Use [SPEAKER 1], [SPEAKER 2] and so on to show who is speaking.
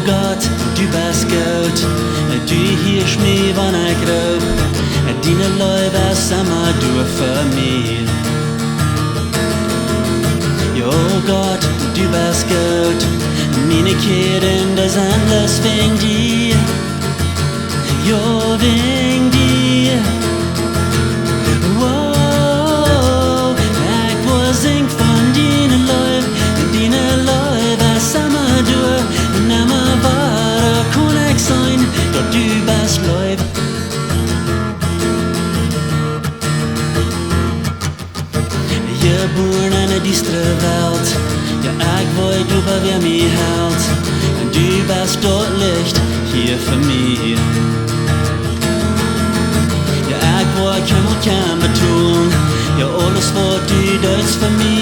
[SPEAKER 1] Gott, du bist gut, du hörst mich, wann ich ruf, deine Liebe ist immer du für mich. Jo Gott, du bist gut, meine Kinder sind alles wegen dir, jo wegen dir. Wow, ich will singen von deiner Liebe ist immer du, nimmer wahre kann ich sein, doch du bist Liebe. Geboren in diese Welt, ja ich will du bei wer mich hält, und du bist dort Licht hier für mich. Ja ich will kann betonen, ja alles was du tust für mich.